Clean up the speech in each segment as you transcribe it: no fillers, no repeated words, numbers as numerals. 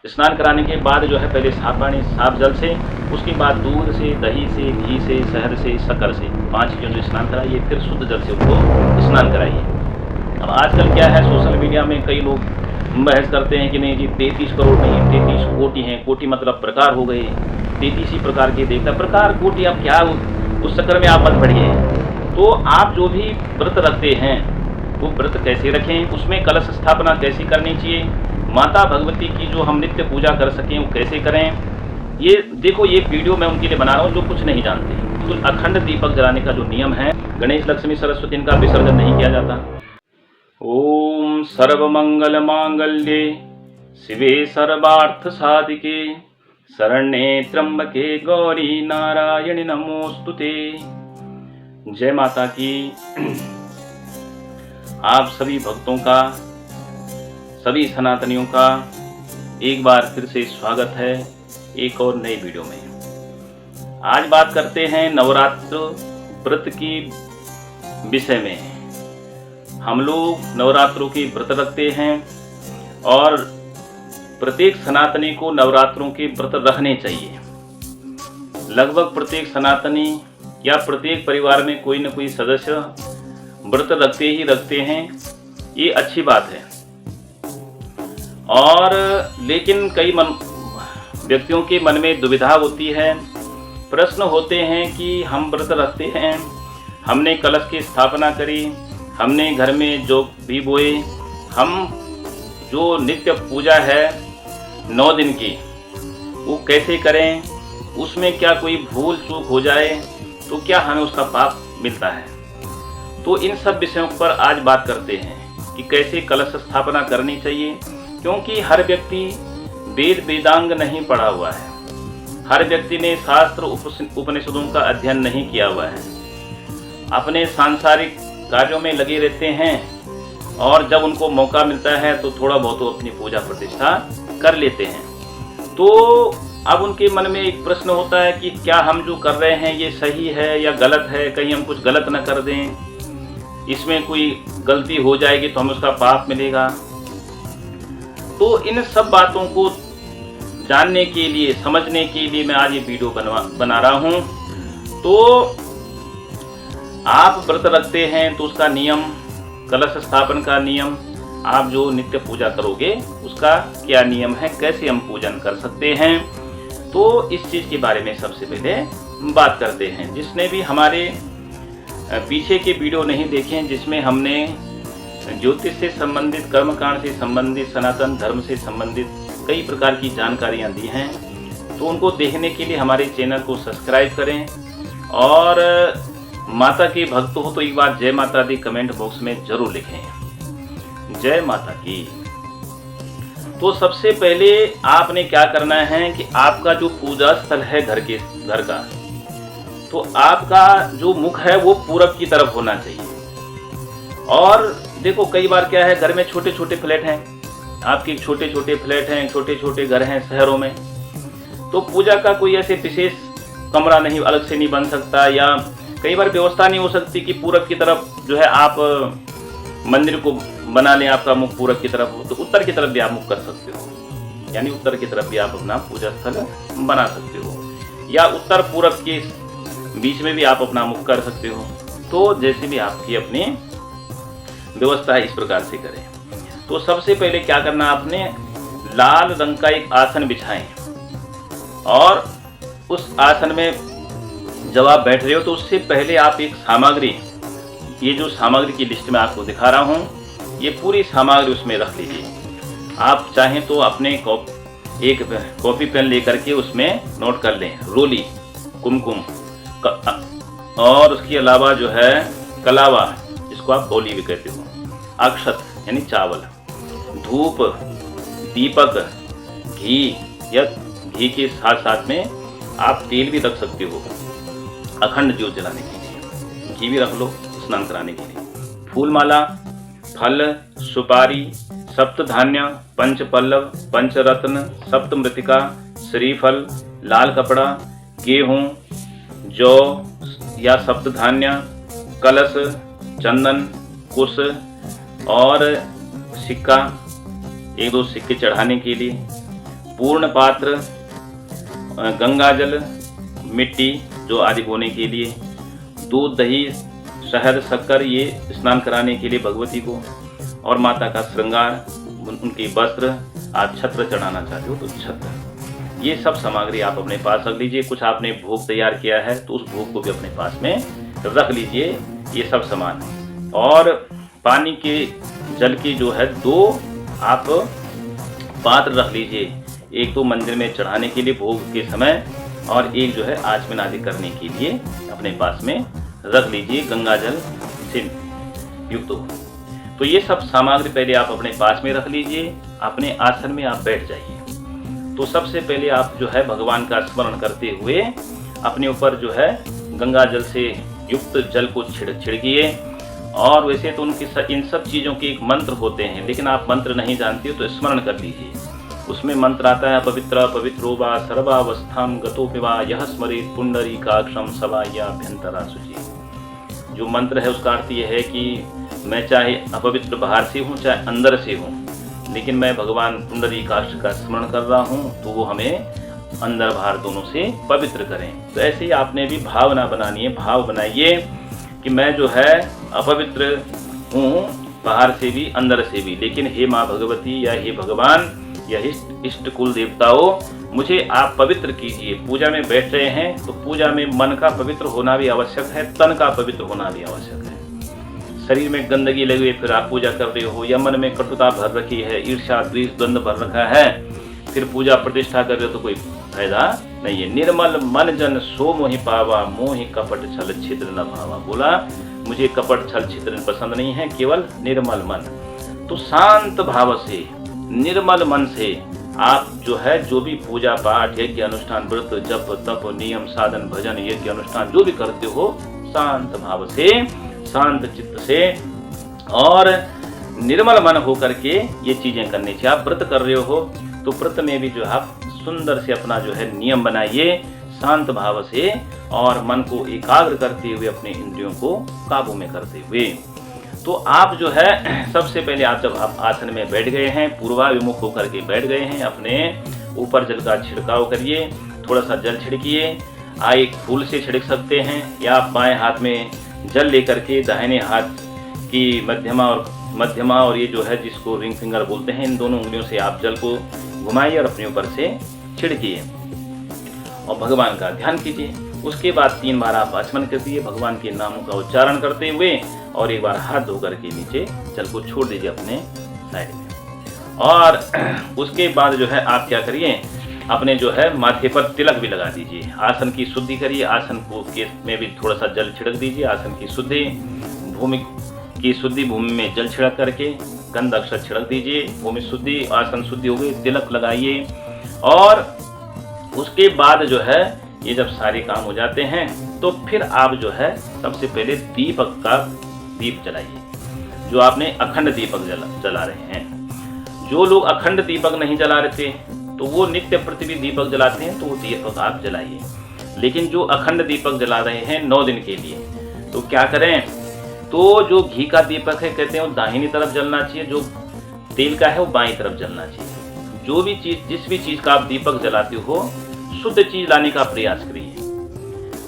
स्नान कराने के बाद जो है पहले साफ पानी साफ जल से, उसके बाद दूध से, दही से, घी से, शहद से, शक्कर से 5 चीज़ों से स्नान कराइए, फिर शुद्ध जल से उनको स्नान कराइए। अब आजकल क्या है, सोशल मीडिया में कई लोग बहस करते हैं कि नहीं जी 33 करोड़ नहीं 33 कोटि हैं। कोटि मतलब प्रकार हो गए, 33 ही प्रकार के देवता। प्रकार कोटि अब क्या, उस चक्कर में आप मत पड़िए। तो आप जो भी व्रत रखते हैं वो व्रत कैसे रखें, उसमें कलश स्थापना कैसी करनी चाहिए, माता भगवती की जो हम नित्य पूजा कर सकें वो कैसे करें। ये देखो, ये वीडियो मैं उनके लिए बना रहा हूँ जो कुछ नहीं जानते। तो अखंड दीपक जलाने का जो नियम है, गणेश लक्ष्मी सरस्वती इनका विसर्जन नहीं किया जाता। ओम सर्वमंगल मांगल्ये शिवे सर्वार्थ साधिके शरण्ये त्र्यंबके गौरी नारायणी नमोस्तुते। जय माता की। आप सभी भक्तों का, सभी सनातनियों का एक बार फिर से स्वागत है एक और नई वीडियो में। आज बात करते हैं नवरात्र व्रत की विषय में। हम लोग नवरात्रों के व्रत रखते हैं और प्रत्येक सनातनी को नवरात्रों के व्रत रखने चाहिए। लगभग प्रत्येक सनातनी या प्रत्येक परिवार में कोई न कोई सदस्य व्रत रखते ही रखते हैं, ये अच्छी बात है। और लेकिन कई व्यक्तियों के मन में दुविधा होती है, प्रश्न होते हैं कि हम व्रत रखते हैं, हमने कलश की स्थापना करी, हमने घर में जो भी बोए, हम जो नित्य पूजा है 9 दिन की वो कैसे करें, उसमें क्या कोई भूल चूक हो जाए तो क्या हमें उसका पाप मिलता है। तो इन सब विषयों पर आज बात करते हैं कि कैसे कलश स्थापना करनी चाहिए, क्योंकि हर व्यक्ति वेद वेदांग नहीं पढ़ा हुआ है, हर व्यक्ति ने शास्त्र उपनिषदों का अध्ययन नहीं किया हुआ है, अपने सांसारिक कार्यों में लगे रहते हैं और जब उनको मौका मिलता है तो थोड़ा बहुत तो अपनी पूजा प्रतिष्ठा कर लेते हैं। तो अब उनके मन में एक प्रश्न होता है कि क्या हम जो कर रहे हैं ये सही है या गलत है, कहीं हम कुछ गलत न कर दें, इसमें कोई गलती हो जाएगी तो हमें उसका पाप मिलेगा। तो इन सब बातों को जानने के लिए, समझने के लिए मैं आज ये वीडियो बना रहा हूँ। तो आप व्रत रखते हैं तो उसका नियम, कलश स्थापन का नियम, आप जो नित्य पूजा करोगे उसका क्या नियम है, कैसे हम पूजन कर सकते हैं, तो इस चीज़ के बारे में सबसे पहले बात करते हैं। जिसने भी हमारे पीछे के वीडियो नहीं देखे, जिसमें हमने ज्योतिष से संबंधित, कर्मकांड से संबंधित, सनातन धर्म से संबंधित कई प्रकार की जानकारियाँ दी हैं, तो उनको देखने के लिए हमारे चैनल को सब्सक्राइब करें। और माता के भक्त हो तो एक बार जय माता दी कमेंट बॉक्स में जरूर लिखें, जय माता की। तो सबसे पहले आपने क्या करना है कि आपका जो पूजा स्थल है घर का, तो आपका जो मुख है वो पूरब की तरफ होना चाहिए। और देखो कई बार क्या है, घर में छोटे छोटे फ्लैट हैं, आपके छोटे छोटे फ्लैट हैं, छोटे छोटे घर हैं शहरों में, तो पूजा का कोई ऐसे विशेष कमरा नहीं, अलग से नहीं बन सकता, या कई बार व्यवस्था नहीं हो सकती कि पूरब की तरफ जो है आप मंदिर को बना लें, आपका मुख पूरब की तरफ हो, तो उत्तर की तरफ भी आप मुख कर सकते हो, यानी उत्तर की तरफ भी आप अपना पूजा स्थल बना सकते हो, या उत्तर पूरब के बीच में भी आप अपना मुख कर सकते हो। तो जैसे भी आपकी अपनी व्यवस्था है इस प्रकार से करें। तो सबसे पहले क्या करना, आपने लाल रंग का एक आसन बिछाएं और उस आसन में जब आप बैठ रहे हो तो उससे पहले आप एक सामग्री, ये जो सामग्री की लिस्ट में आपको दिखा रहा हूँ, ये पूरी सामग्री उसमें रख लीजिए। आप चाहें तो अपने एक कॉपी पेन लेकर के उसमें नोट कर लें, रोली, कुमकुम और उसके अलावा जो है कलावा, जिसको आप बोली भी कहते हो, अक्षत यानी चावल, धूप, दीपक, घी, या घी के साथ साथ में आप तेल भी रख सकते हो अखंड ज्योत जलाने के लिए, घी भी रख लो स्नान कराने के लिए, फूल माला, फल, सुपारी, सप्त धान्य, पंच पल्लव, पंचरत्न, सप्त मृतिका, श्रीफल, लाल कपड़ा, गेहूँ, जौ या सप्त धान्य, कलश, चंदन, कुश और सिक्का, 1-2 सिक्के चढ़ाने के लिए, पूर्ण पात्र, गंगा जल, मिट्टी जो आदि बोने के लिए, दूध, दही, शहद, शक्कर ये स्नान कराने के लिए भगवती को, और माता का श्रृंगार, उनके वस्त्र, आप छत्र चढ़ाना चाहते हो तो छत्र, ये सब सामग्री आप अपने पास रख लीजिए। कुछ आपने भोग तैयार किया है तो उस भोग को भी अपने पास में रख लीजिए, ये सब सामान। और पानी के जल की जो है 2 आप पात्र रख लीजिए, एक तो मंदिर में चढ़ाने के लिए भोग के समय, और एक जो है आचमन आदि करने के लिए अपने पास में रख लीजिए, गंगा जल से युक्त हो। तो ये सब सामग्री पहले आप अपने पास में रख लीजिए, अपने आसन में आप बैठ जाइए। तो सबसे पहले आप जो है भगवान का स्मरण करते हुए अपने ऊपर जो है गंगा जल से युक्त जल को छिड़किए। और वैसे तो उनकी इन सब चीज़ों के एक मंत्र होते हैं, लेकिन आप मंत्र नहीं जानते हो तो स्मरण कर लीजिए। उसमें मंत्र आता है, पवित्र पवित्रो वा सर्वावस्थाम गतो पिवा यह स्मरेत पुंडरीकाक्षम सवायाभ्यंतरा शुचि। जो मंत्र है उसका अर्थ यह है कि मैं चाहे अपवित्र बाहर से हूँ चाहे अंदर से हूँ, लेकिन मैं भगवान पुंडरीकाक्ष का स्मरण कर रहा हूँ, तो वो हमें अंदर बाहर दोनों से पवित्र करें। तो ऐसे ही आपने भी भावना बनानी है, भाव बनाइए कि मैं जो है अपवित्र हूँ बाहर से भी अंदर से भी, लेकिन हे माँ भगवती या हे भगवान या इष्ट कुल देवताओं, मुझे आप पवित्र कीजिए। पूजा में बैठ रहे हैं तो पूजा में मन का पवित्र होना भी आवश्यक है, तन का पवित्र होना भी आवश्यक है। शरीर में गंदगी लगी हुई फिर आप पूजा कर रहे हो, या मन में कटुता भर रखी है, ईर्ष्या द्वेष द्वंद्व भर रखा है, फिर पूजा प्रतिष्ठा कर रहे हो तो कोई फायदा नहीं है। निर्मल मन जन सो मोहि पावा, मोहि कपट छल छिद्र न भावा। बोला मुझे कपट छल छिद्र पसंद नहीं है, केवल निर्मल मन। तो शांत भाव से, निर्मल मन से आप जो है जो भी पूजा पाठ, यज्ञ अनुष्ठान, व्रत, जप, तप, नियम, साधन, भजन, यज्ञ अनुष्ठान जो भी करते हो, शांत भाव से, शांत चित्त से और निर्मल मन हो करके ये चीजें करनी चाहिए। आप व्रत कर रहे हो तो व्रत में भी जो आप सुंदर से अपना जो है नियम बनाइए, शांत भाव से और मन को एकाग्र करते हुए, अपने इंद्रियों को काबू में करते हुए। तो आप जो है सबसे पहले आप जब आप आसन में बैठ गए हैं, पूर्वाभिमुख होकर के बैठ गए हैं, अपने ऊपर जल का छिड़काव करिए, थोड़ा सा जल छिड़किए। एक फूल से छिड़क सकते हैं, या आप बाएं हाथ में जल लेकर के दाहिने हाथ की मध्यमा और ये जो है जिसको रिंग फिंगर बोलते हैं, इन दोनों उंगलियों से आप जल को घुमाइए और अपने ऊपर से छिड़किए और भगवान का ध्यान कीजिए। उसके बाद 3 बार आप आचमन करती भगवान के नामों का उच्चारण करते हुए, और एक बार हाथ धो करके नीचे जल को छोड़ दीजिए अपने साइड में। और उसके बाद जो है आप क्या करिए, अपने जो है माथे पर तिलक भी लगा दीजिए। आसन की शुद्धि करिए, आसन को के में भी थोड़ा सा जल छिड़क दीजिए। आसन की शुद्धि, भूमि की शुद्धि, भूमि में जल छिड़क करके गंध अक्षर छिड़क दीजिए। भूमि शुद्धि, आसन शुद्धि हो गई, तिलक लगाइए। और उसके बाद जो है ये जब सारे काम हो जाते हैं तो फिर आप जो है सबसे पहले दीपक का दीप जलाइए, जो आपने अखंड दीपक जला रहे हैं। जो लोग अखंड दीपक नहीं जला रहे थे तो वो नित्य प्रतिदिन दीपक जलाते हैं, तो वो दीपक आप जलाइए। लेकिन जो अखंड दीपक जला रहे हैं 9 दिन के लिए, तो क्या करें, तो जो घी का दीपक है कहते हैं वो दाहिनी तरफ जलना चाहिए, जो तेल का है वो बाईं तरफ जलना चाहिए। जो भी चीज, जिस भी चीज का आप दीपक जलाते हो, शुद्ध चीज लाने का प्रयास करिए।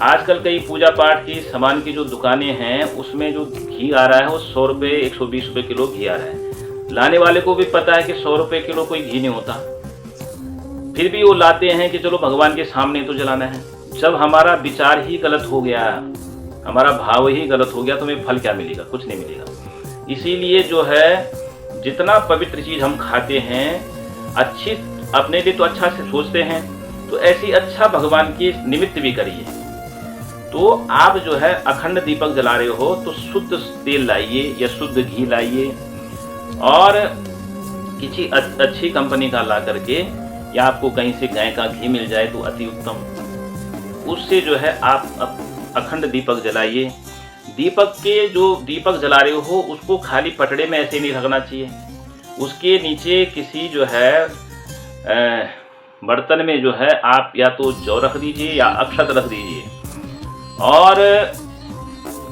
आजकल कई पूजा पाठ की सामान की जो दुकानें हैं उसमें जो घी आ रहा है वो 100 रुपये 120 रुपये किलो घी आ रहा है। लाने वाले को भी पता है कि 100 रुपये किलो कोई घी नहीं होता, फिर भी वो लाते हैं कि चलो भगवान के सामने तो जलाना है। जब हमारा विचार ही गलत हो गया, हमारा भाव ही गलत हो गया, तो हमें फल क्या मिलेगा, कुछ नहीं मिलेगा। इसीलिए जो है जितना पवित्र चीज हम खाते हैं, अच्छी अपने लिए तो अच्छा से सोचते हैं, तो ऐसी अच्छा भगवान की निमित्त भी करिए। तो आप जो है अखंड दीपक जला रहे हो तो शुद्ध तेल लाइए या शुद्ध घी लाइए, और किसी अच्छी कंपनी का ला करके, या आपको कहीं से गाय का घी मिल जाए तो अति उत्तम, उससे जो है आप अखंड दीपक जलाइए। दीपक के जो दीपक जला रहे हो उसको खाली पटड़े में ऐसे नहीं रखना चाहिए, उसके नीचे किसी जो है बर्तन में जो है आप या तो जौ रख दीजिए या अक्षत रख दीजिए। और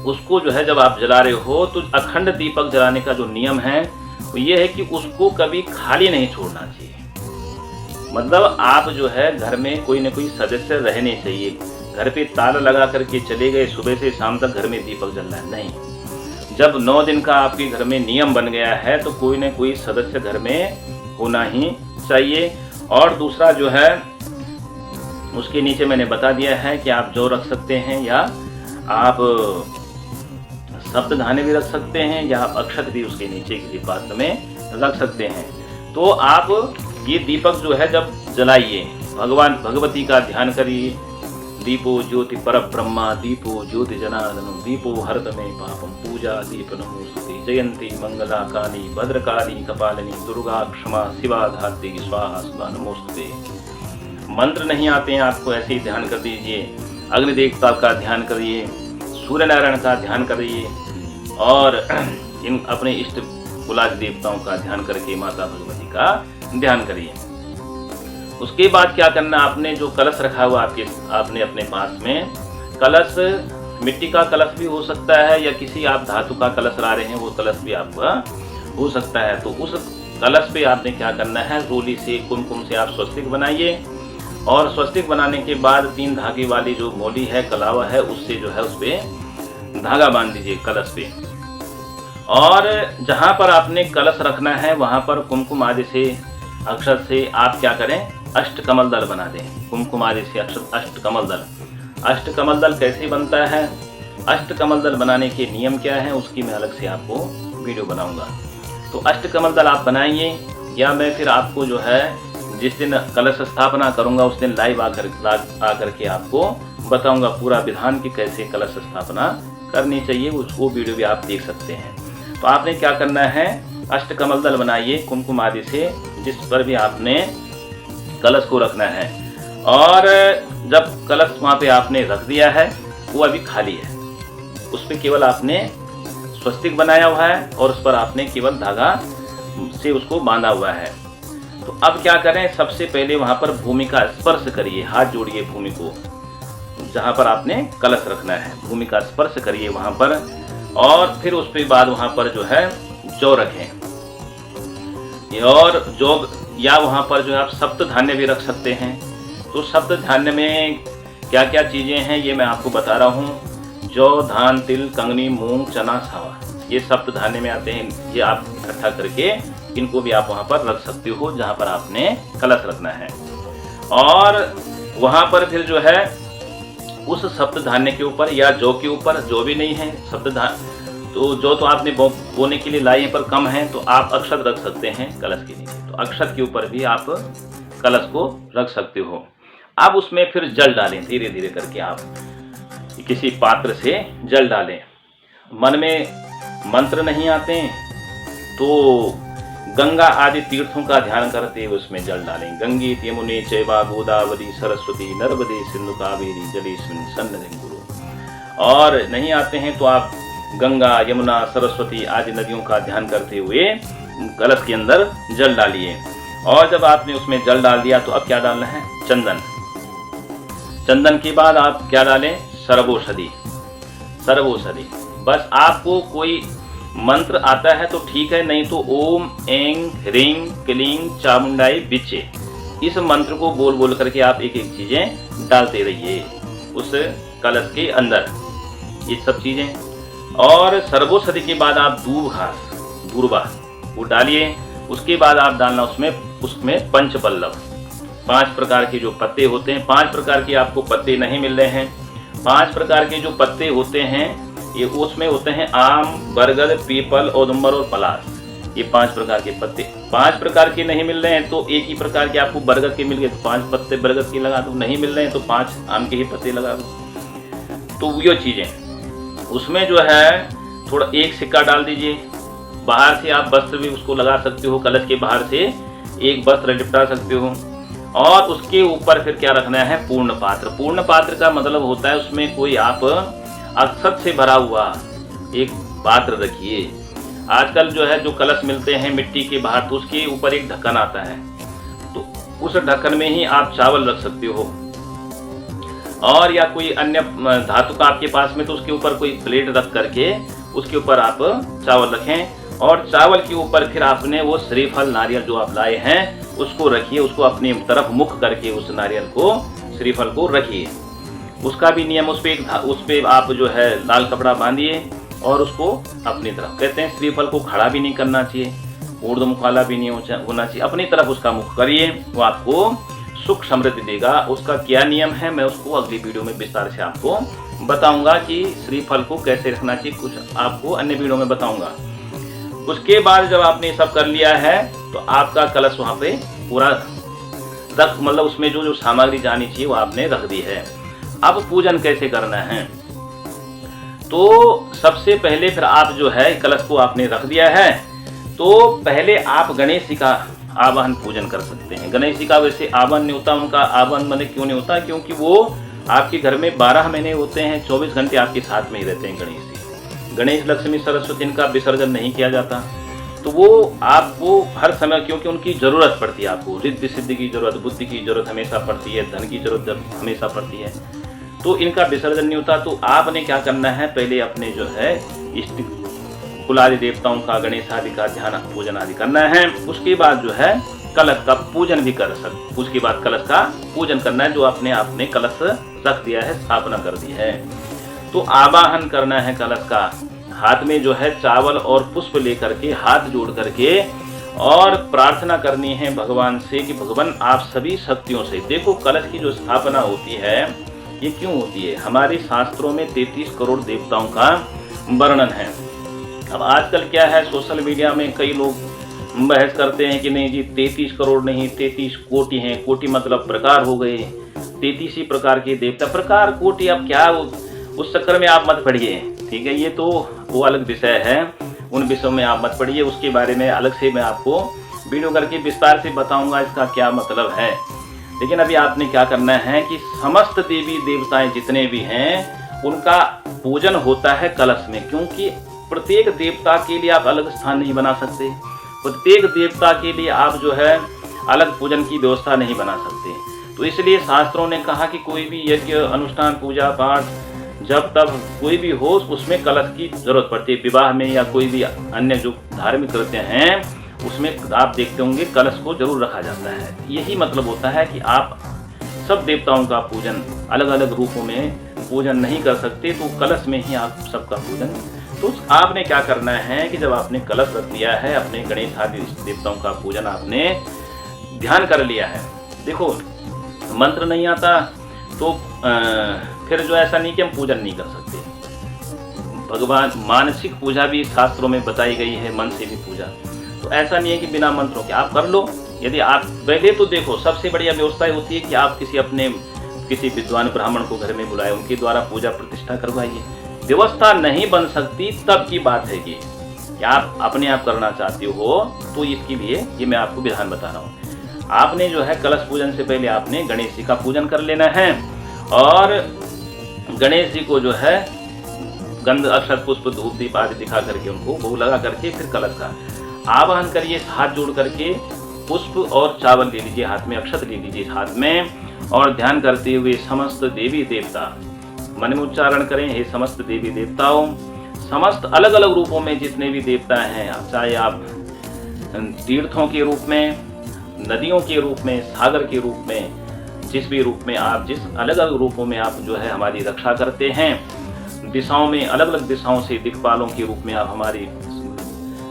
उसको जो है जब आप जला रहे हो तो अखंड दीपक जलाने का जो नियम है वो ये है कि उसको कभी खाली नहीं छोड़ना चाहिए। मतलब आप जो है घर में कोई न कोई सदस्य रहने चाहिए। घर पे ताला लगा करके चले गए, सुबह से शाम तक घर में दीपक जल रहा है, नहीं। जब 9 दिन का आपके घर में नियम बन गया है तो कोई न कोई सदस्य घर में होना ही चाहिए। और दूसरा जो है उसके नीचे मैंने बता दिया है कि आप जौ रख सकते हैं, या आप सप्तधान्य भी रख सकते हैं, या आप अक्षत भी उसके नीचे किसी पात्र में रख सकते हैं। तो आप ये दीपक जो है जब जलाइए, भगवान भगवती का ध्यान करिए। दीपो ज्योति पर ब्रह्मा, दीपो ज्योति जनार्दनम, दीपो हरत में पापम, पूजा दीप नमोस्तुते, जयंती मंगला काली भद्रकाली कपालिनी, दुर्गा क्षमा शिवा धात्री स्वाहा सुधा नमोस्तुते। मंत्र नहीं आते हैं आपको, ऐसे ही ध्यान कर दीजिए। अग्नि देवता का ध्यान करिए, सूर्य नारायण का ध्यान करिए, और इन अपने इष्ट कुलाज देवताओं का ध्यान करके माता भगवती का ध्यान करिए। उसके बाद क्या करना, आपने जो कलश रखा हुआ आपने अपने पास में, कलश मिट्टी का कलश भी हो सकता है, या किसी आप धातु का कलश ला रहे हैं वो कलश भी आपका हो सकता है। तो उस कलश पे आपने क्या करना है, रोली से कुमकुम से आप स्वस्तिक बनाइए, और स्वस्तिक बनाने के बाद 3 धागे वाली जो मोली है, कलावा है, उससे जो है उस पे धागा बांध दीजिए कलश पे। और जहां पर आपने कलश रखना है वहां पर कुमकुम आदि से अक्षत से आप क्या करें, अष्टकमल दल बना दें। कुमकुम आदि से अष्टकमल दल। अष्टकमल दल कैसे बनता है, अष्टकमल दल बनाने के नियम क्या है, उसकी मैं अलग से आपको वीडियो बनाऊंगा। तो अष्टकमल दल आप बनाइए, या मैं फिर आपको जो है जिस दिन कलश स्थापना करूंगा उस दिन लाइव आकर के आपको बताऊंगा पूरा विधान कि कैसे कलश स्थापना करनी चाहिए, वो वीडियो भी आप देख सकते हैं। तो आपने क्या करना है, अष्टकमल दल बनाइए कुमकुम आदि से, जिस पर भी आपने कलश को रखना है। और जब कलश वहाँ पे आपने रख दिया है, वो अभी खाली है, उस पर केवल आपने स्वस्तिक बनाया हुआ है और उस पर आपने केवल धागा से उसको बांधा हुआ है। तो अब क्या करें, सबसे पहले वहाँ पर भूमि का स्पर्श करिए, हाथ जोड़िए भूमि को, जहाँ पर आपने कलश रखना है भूमि का स्पर्श करिए वहाँ पर, और फिर उसके बाद वहाँ पर जो है जौ रखें, और जौ या वहाँ पर जो है आप सप्त धान्य भी रख सकते हैं। तो सप्त धान्य में क्या क्या चीज़ें हैं ये मैं आपको बता रहा हूँ। जौ, धान, तिल, कंगनी, मूंग, चना, सावा, ये सप्त धान्य में आते हैं। ये आप इकट्ठा करके इनको भी आप वहाँ पर रख सकते हो जहाँ पर आपने कलश रखना है। और वहाँ पर फिर जो है उस सप्त धान्य के ऊपर या जौ के ऊपर, जौ भी नहीं है सप्त धान्य, तो जौ तो आपने बोने के लिए लाए पर कम है, तो आप अक्षत रख सकते हैं कलश के नीचे। तो अक्षत के ऊपर भी आप कलश को रख सकते हो। अब उसमें फिर जल डालें, धीरे धीरे करके आप किसी पात्र से जल डालें। मन में मंत्र नहीं आते तो गंगा आदि तीर्थों का ध्यान करते हुए उसमें जल डालें। गंगे यमुने चैवा गोदावरी सरस्वती नर्मदे सिंधु कावेरी जलेस्मिन् सन्निधिं कुरु। और नहीं आते हैं तो आप गंगा, यमुना, सरस्वती आदि नदियों का ध्यान करते हुए कलश के अंदर जल डालिए। और जब आपने उसमें जल डाल दिया तो अब क्या डालना है, चंदन। चंदन के बाद आप क्या डालें, सर्वौषधि। सर्वौषधि बस आपको कोई मंत्र आता है तो ठीक है, नहीं तो ओम ऐं ह्रीं क्लीं चामुंडाई विचे, इस मंत्र को बोल बोल करके आप एक एक चीजें डालते रहिए उस कलश के अंदर, ये सब चीजें। और सर्वौषधि के बाद आप दूब घास, दूर्वा, वो डालिए। उसके बाद आप डालना उसमें पंचपल्लव, 5 प्रकार के जो पत्ते होते हैं। 5 प्रकार के आपको पत्ते नहीं मिल रहे हैं। 5 प्रकार के जो पत्ते होते हैं ये उसमें होते हैं आम, बरगद, पीपल, औदुंबर और पलाश, ये 5 प्रकार के पत्ते। 5 प्रकार के नहीं मिल रहे हैं तो एक ही प्रकार के आपको बरगद के मिल गए तो 5 पत्ते बरगद के लगा दो, नहीं मिल रहे हैं तो 5 आम के ही पत्ते लगा दो। तो ये चीजें उसमें जो है थोड़ा एक सिक्का डाल दीजिए। बाहर से आप वस्त्र भी उसको लगा सकते हो, कलश के बाहर से एक वस्त्र लिपटा सकते हो। और उसके ऊपर फिर क्या रखना है, पूर्ण पात्र। पूर्ण पात्र का मतलब होता है उसमें कोई आप अक्षत से भरा हुआ एक पात्र रखिए। आजकल जो है जो कलश मिलते हैं मिट्टी के बाहर, तो उसके ऊपर एक ढक्कन आता है, तो उस ढक्कन में ही आप चावल रख सकते हो। और या कोई अन्य धातु का आपके पास में तो उसके ऊपर कोई प्लेट रख करके उसके ऊपर आप चावल रखें। और चावल के ऊपर फिर आपने वो श्रीफल नारियल जो आप लाए हैं उसको रखिए, उसको अपनी तरफ मुख करके उस नारियल को, श्रीफल को रखिए। उसका भी नियम, उस पे आप जो है लाल कपड़ा बांधिए और उसको अपनी तरफ, कहते हैं श्रीफल को खड़ा भी नहीं करना चाहिए, ऊर्ध्वमुख वाला भी नहीं होना चाहिए, अपनी तरफ उसका मुख करिए, वो आपको सुख समृद्धि देगा। उसका क्या नियम है मैं उसको अगली वीडियो में विस्तार से आपको बताऊंगा कि श्रीफल को कैसे रखना चाहिए, कुछ आपको अन्य वीडियो में बताऊंगा। उसके बाद जब आपने सब कर लिया है तो आपका कलश वहां पे पूरा रख, मतलब उसमें जो जो सामग्री जानी चाहिए वो आपने रख दी है। अब पूजन कैसे करना है, तो सबसे पहले फिर आप जो है कलश को आपने रख दिया है तो पहले आप गणेश जी का आवाहन पूजन कर सकते हैं। गणेश जी का वैसे आवाहन नहीं होता, उनका आवाहन मैंने क्यों नहीं होता, क्योंकि वो आपके घर में 12 महीने होते हैं, 24 घंटे आपके साथ में ही रहते हैं गणेश जी। गणेश, लक्ष्मी, सरस्वती, इनका विसर्जन नहीं किया जाता, तो वो आपको हर समय, क्योंकि उनकी जरूरत पड़ती है, आपको रिद्धि सिद्धि की जरूरत, बुद्धि की जरूरत हमेशा पड़ती है, धन की जरूरत हमेशा पड़ती है, तो इनका विसर्जन नहीं होता। तो आपने क्या करना है, पहले अपने जो है इष्ट कुलादि देवताओं का, गणेश आदि का ध्यान पूजन आदि करना है। उसके बाद जो है कलश का पूजन भी कर सकते, उसके बाद कलश का पूजन करना है, जो आपने कलश रख दिया है, स्थापना कर दी है, तो आवाहन करना है कलश का। हाथ में जो है चावल और पुष्प लेकर के, हाथ जोड़ करके, और प्रार्थना करनी है भगवान से कि भगवान आप सभी शक्तियों से, देखो कलश की जो स्थापना होती है ये क्यों होती है, हमारे शास्त्रों में 33 करोड़ देवताओं का वर्णन है। अब आजकल क्या है, सोशल मीडिया में कई लोग बहस करते हैं कि नहीं जी 33 करोड़ नहीं 33 कोटि हैं, कोटि मतलब प्रकार हो गए, 33 ही प्रकार के देवता, प्रकार कोटि, अब क्या उस चक्कर में आप मत पढ़िए, ठीक है, ये तो वो अलग विषय है, उन विषयों में आप मत पढ़िए, उसके बारे में अलग से मैं आपको वीडियो करके विस्तार से बताऊंगा इसका क्या मतलब है। लेकिन अभी आपने क्या करना है कि समस्त देवी देवताएं जितने भी हैं उनका पूजन होता है कलश में, क्योंकि प्रत्येक देवता के लिए आप अलग स्थान नहीं बना सकते, प्रत्येक देवता के लिए आप जो है अलग पूजन की व्यवस्था नहीं बना सकते। तो इसलिए शास्त्रों ने कहा कि कोई भी यज्ञ, अनुष्ठान, पूजा पाठ, जब तब कोई भी हो उसमें कलश की जरूरत पड़ती है। विवाह में या कोई भी अन्य जो धार्मिक कृत्य हैं उसमें आप देखते होंगे कलश को जरूर रखा जाता है। यही मतलब होता है कि आप सब देवताओं का पूजन अलग अलग रूपों में पूजन नहीं कर सकते, तो कलश में ही आप सबका पूजन। तो आपने क्या करना है कि जब आपने कलश रख दिया है, अपने गणेश आदि देवताओं का पूजन आपने ध्यान कर लिया है, देखो मंत्र नहीं आता तो फिर जो ऐसा नहीं कि हम पूजन नहीं कर सकते। भगवान मानसिक पूजा भी शास्त्रों में बताई गई है, मन से भी पूजा, तो ऐसा नहीं है कि बिना मंत्रों के आप कर लो। यदि आप पहले तो देखो सबसे बढ़िया व्यवस्था होती है कि आप किसी विद्वान ब्राह्मण को घर में बुलाए, उनके द्वारा पूजा प्रतिष्ठा करवाइए। व्यवस्था नहीं बन सकती तब की बात है कि आप अपने आप करना चाहते हो, तो इसके लिए ये मैं आपको विधान बता रहा हूँ। आपने जो है कलश पूजन से पहले आपने गणेश जी का पूजन कर लेना है, और गणेश जी को जो है गंध, अक्षत, पुष्प, धूप, दीप आदि दिखा करके उनको भोग लगा करके फिर कलश का आवाहन करिए। हाथ जोड़ करके पुष्प और चावल ले लीजिए, हाथ में अक्षत ले लीजिए हाथ में, और ध्यान करते हुए समस्त देवी देवता मन में उच्चारण करें, हे समस्त देवी देवताओं, समस्त अलग अलग रूपों में जितने भी देवता हैं, चाहे आप तीर्थों के रूप में, नदियों के रूप में, सागर के रूप में, जिस भी रूप में आप, जिस अलग अलग रूपों में आप जो है हमारी रक्षा करते हैं, दिशाओं में अलग अलग दिशाओं से दिक्पालों के रूप में आप हमारी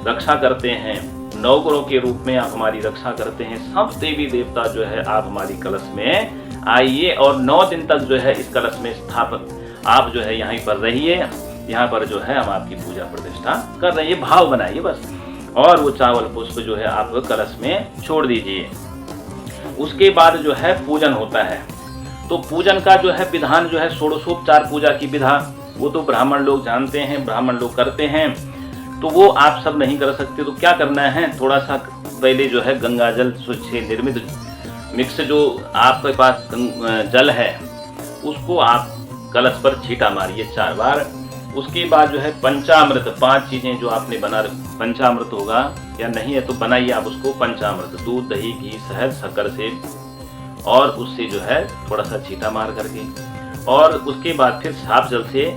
रक्षा करते हैं, नवग्रहों के रूप में आप हमारी रक्षा करते हैं, सब देवी देवता जो है आप हमारी कलश में आइए, और 9 दिन तक जो है इस कलश में स्थापित आप जो है यहीं पर रहिए, यहाँ पर जो है हम आपकी पूजा प्रतिष्ठा कर रहे हैं, भाव बनाइए बस, और वो चावल पुष्प जो है आप कलश में छोड़ दीजिए। उसके बाद जो है पूजन होता है, तो पूजन का जो है विधान जो है षोडशोपचार पूजा की विधा, वो तो ब्राह्मण लोग जानते हैं, ब्राह्मण लोग करते हैं, तो वो आप सब नहीं कर सकते। तो क्या करना है, थोड़ा सा पहले जो है गंगा जल से निर्मित मिक्स जो आपके पास जल है उसको आप कलश पर छींटा मारिए 4 बार। उसके बाद जो है पंचामृत, 5 चीजें जो आपने बना, पंचामृत होगा या नहीं है तो बनाइए आप उसको पंचामृत, दूध, दही, घी, शहद, शक्कर से, और उससे जो है थोड़ा सा छींटा मार करके, और उसके बाद फिर साफ जल से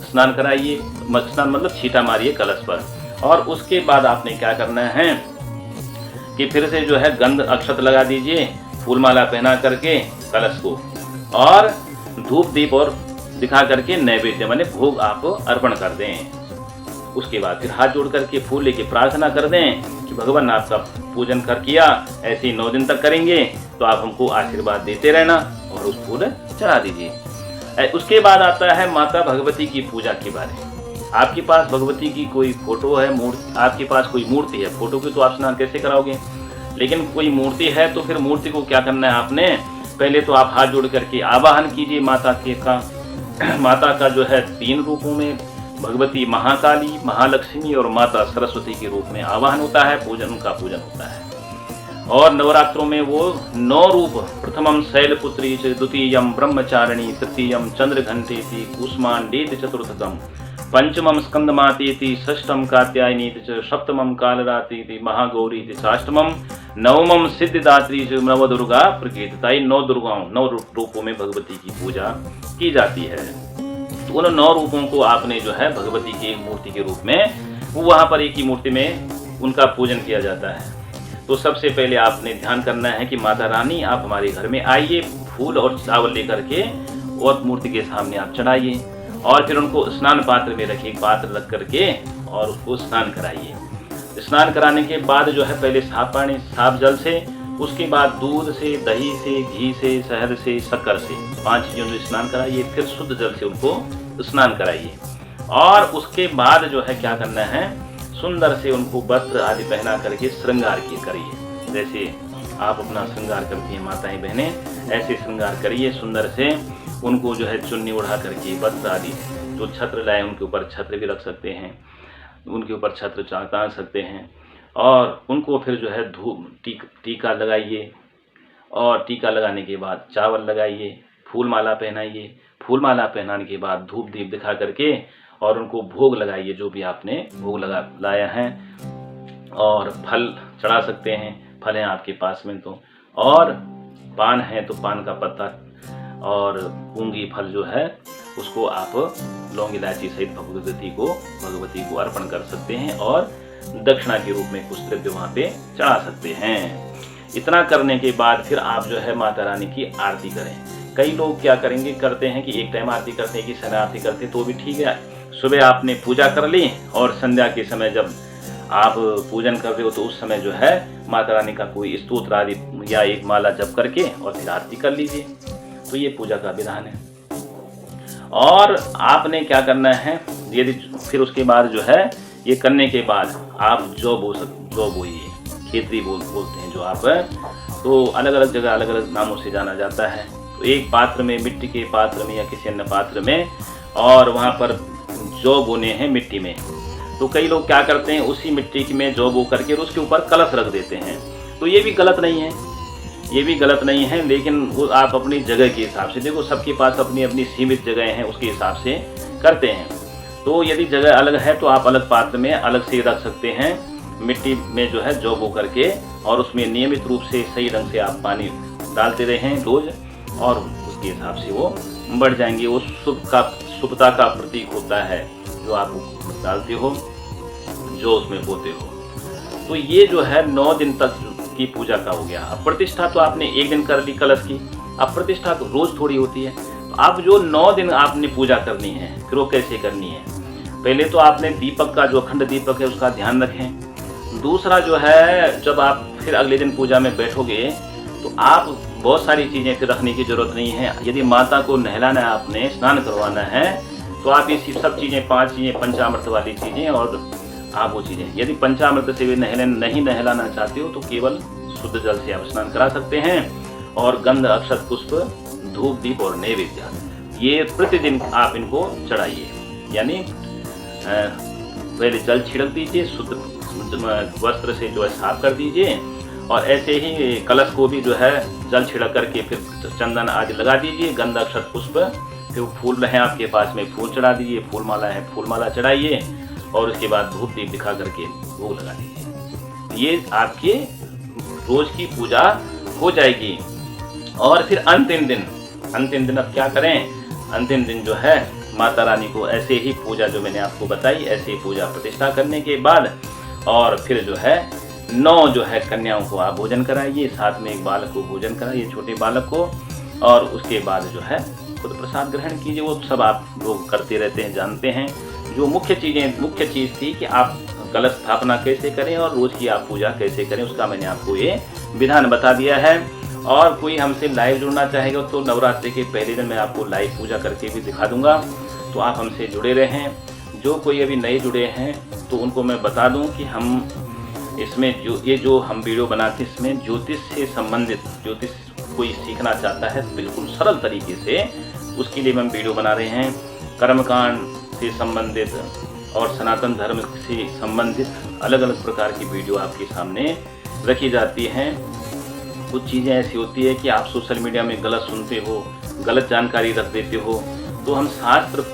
स्नान कराइए, स्नान मतलब छींटा मारिए कलश पर, और उसके बाद आपने क्या करना है कि फिर से जो है गंध अक्षत लगा दीजिए, फूल माला पहना करके कलश को, और धूप दीप और दिखा करके नैवेद्य माने भोग आप अर्पण कर दें। उसके बाद फिर हाथ जोड़ करके फूल लेके प्रार्थना कर दें कि भगवान आपका पूजन कर किया, ऐसे ही 9 दिन तक करेंगे तो आप हमको आशीर्वाद देते रहना, और उस फूल चढ़ा दीजिए। उसके बाद आता है माता भगवती की पूजा के बारे। आपके पास भगवती की कोई फोटो है, आपके पास कोई मूर्ति है, फोटो की तो आप स्नान कैसे कराओगे, लेकिन कोई मूर्ति है तो फिर मूर्ति को क्या करना है आपने, पहले तो आप हाथ जोड़ करके आवाहन कीजिए माता का जो है 3 रूपों में, भगवती महाकाली, महालक्ष्मी और माता सरस्वती के रूप में आवाहन होता है, उनका पूजन होता है। और नवरात्रों में वो 9 रूप, प्रथमम शैलपुत्री च, द्वितीयम ब्रह्मचारिणी, तृतीयम चंद्रघंटेति, कूष्मांडेति चतुर्थकम, पंचमम स्कंदमातेति, षष्ठम कात्यायनीति च, सप्तमम कालरात्रिति, महागौरीति, षष्ठमम नवमम सिद्धिदात्री च, नवदुर्गा प्रकीर्तिता। 9 दुर्गाओं 9 रूपों में भगवती की पूजा की जाती है। तो उन 9 रूपों को आपने जो है भगवती की एक मूर्ति के रूप में, वहां पर एक ही मूर्ति में उनका पूजन किया जाता है। तो सबसे पहले आपने ध्यान करना है कि माता रानी आप हमारे घर में आइए, फूल और चावल लेकर के और मूर्ति के सामने आप चढ़ाइए, और फिर उनको स्नान पात्र में रखिए, पात्र रख करके और उसको स्नान कराइए। स्नान कराने के बाद जो है पहले साफ पानी, साफ जल से, उसके बाद दूध से, दही से, घी से, शहद से, शक्कर से 5 चीजों से स्नान कराइए। फिर शुद्ध जल से उनको स्नान कराइए, और उसके बाद जो है क्या करना है, सुंदर से उनको वस्त्र आदि पहना करके श्रृंगार करिए। जैसे आप अपना श्रृंगार करती हैं माताएं बहनें, ऐसे श्रृंगार करिए सुंदर से। उनको जो है चुन्नी उड़ा करके, वस्त्र आदि, जो छत्र लाए उनके ऊपर छत्र भी रख सकते हैं, उनके ऊपर छत्र टांग सकते हैं, और उनको फिर जो है टीका लगाइए, और टीका लगाने के बाद चावल लगाइए, फूल माला पहनाइए। फूल माला पहनाने के बाद धूप दीप दिखा करके और उनको भोग लगाइए, जो भी आपने भोग लाया है, और फल चढ़ा सकते हैं, फल हैं आपके पास में तो, और पान है तो पान का पत्ता और पूंगी फल जो है उसको आप लौंग इलायची सहित भगवती को अर्पण कर सकते हैं, और दक्षिणा के रूप में कुछ द्रव्य वहाँ पे चढ़ा सकते हैं। इतना करने के बाद फिर आप जो है माता रानी की आरती करें। कई लोग क्या करते हैं कि एक टाइम आरती करते हैं कि समय आरती करते हैं, तो भी ठीक है। सुबह आपने पूजा कर ली, और संध्या के समय जब आप पूजन कर रहे हो तो उस समय जो है माता रानी का कोई स्तोत्र आदि या एक माला जप करके और फिर आरती कर लीजिए। तो ये पूजा का विधान है। और आपने क्या करना है, यदि फिर उसके बाद जो है ये करने के बाद आप जौ बोइए, खेतरी बोलते हैं जो आप, तो अलग अलग जगह अलग अलग नामों से जाना जाता है। तो एक पात्र में, मिट्टी के पात्र में या किसी अन्य पात्र में, और वहाँ पर जौ बोने हैं मिट्टी में। तो कई लोग क्या करते हैं, उसी मिट्टी में जौ बो करके उसके ऊपर कलश रख देते हैं। तो ये भी गलत नहीं है, ये भी गलत नहीं है, लेकिन वो आप अपनी जगह के हिसाब से, देखो सबके पास अपनी अपनी सीमित जगह हैं, उसके हिसाब से करते हैं। तो यदि जगह अलग है तो आप अलग पात्र में अलग से रख सकते हैं, मिट्टी में जो है जौ बो करके, और उसमें नियमित रूप से सही ढंग से आप पानी डालते रहें रोज, और उसके हिसाब से वो बढ़ जाएंगे। वो शुभता का प्रतीक होता है जो आप डालते हो, जो उसमें बोते हो। तो ये जो है 9 दिन तक की पूजा का हो गया। अब प्रतिष्ठा तो आपने एक दिन कर ली कलश की, अब प्रतिष्ठा तो रोज थोड़ी होती है। तो अब जो 9 दिन आपने पूजा करनी है, फिर वो कैसे करनी है, पहले तो आपने दीपक का, जो अखंड दीपक है उसका ध्यान रखें। दूसरा जो है, जब आप फिर अगले दिन पूजा में बैठोगे तो आप बहुत सारी चीज़ें फिर रखने की जरूरत नहीं है। यदि माता को नहलाना है, आपने स्नान करवाना है, तो आप ये सब चीज़ें, 5 चीज़ें, पंचामृत वाली चीज़ें, और आप वो चीज़ें, यदि पंचामृत से भी नहीं नहलाना चाहते हो तो केवल शुद्ध जल से आप स्नान करा सकते हैं। और गंध, अक्षत, पुष्प, धूप दीप और नैवेद्य, ये प्रतिदिन आप इनको चढ़ाइए। यानी पहले जल छिड़क दीजिए, शुद्ध वस्त्र से जो है साफ कर दीजिए, और ऐसे ही कलश को भी जो है जल छिड़क करके फिर चंदन आदि लगा दीजिए, गंध, अक्षत, पुष्प, फिर फूल रहे आपके पास में फूल चढ़ा दीजिए, फूल माला है फूल माला चढ़ाइए, और उसके बाद धूप दीप दिखा करके भोग लगा दीजिए। ये आपके रोज की पूजा हो जाएगी। और फिर अंतिम दिन अब क्या करें, अंतिम दिन जो है माता रानी को ऐसे ही पूजा जो मैंने आपको बताई, ऐसे ही पूजा प्रतिष्ठा करने के बाद और फिर जो है 9 जो है कन्याओं को आप भोजन कराइए, साथ में एक बालक को भोजन कराइए, छोटे बालक को, और उसके बाद जो है खुद प्रसाद ग्रहण कीजिए। वो सब आप लोग करते रहते हैं, जानते हैं। जो मुख्य चीज़ थी कि आप कलश स्थापना कैसे करें और रोज की आप पूजा कैसे करें, उसका मैंने आपको ये विधान बता दिया है। और कोई हमसे लाइव जुड़ना चाहेगा तो नवरात्रि के पहले दिन मैं आपको लाइव पूजा करके भी दिखा दूंगा, तो आप हमसे जुड़े रहें। जो कोई अभी नए जुड़े हैं तो उनको मैं बता दूं कि हम इसमें जो हम वीडियो बनाते हैं, इसमें ज्योतिष से संबंधित, ज्योतिष कोई सीखना चाहता है बिल्कुल सरल तरीके से, उसके लिए हम वीडियो बना रहे हैं। कर्मकांड से संबंधित और सनातन धर्म से संबंधित अलग अलग प्रकार की वीडियो आपके सामने रखी जाती हैं। कुछ चीज़ें ऐसी होती है कि आप सोशल मीडिया में गलत सुनते हो, गलत जानकारी रख देते हो, तो हम शास्त्र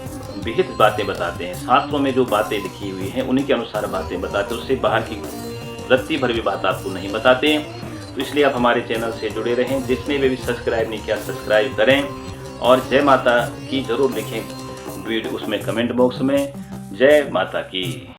विहित बातें बताते हैं। शास्त्रों में जो बातें लिखी हुई हैं उन्हीं के अनुसार बातें बताते हैं, उससे बाहर की रत्ती भर भी बात आपको नहीं बताते। तो इसलिए आप हमारे चैनल से जुड़े रहें। जिसने भी सब्सक्राइब नहीं किया सब्सक्राइब करें, और जय माता की जरूर लिखें वीडियो उसमें कमेंट बॉक्स में, जय माता की।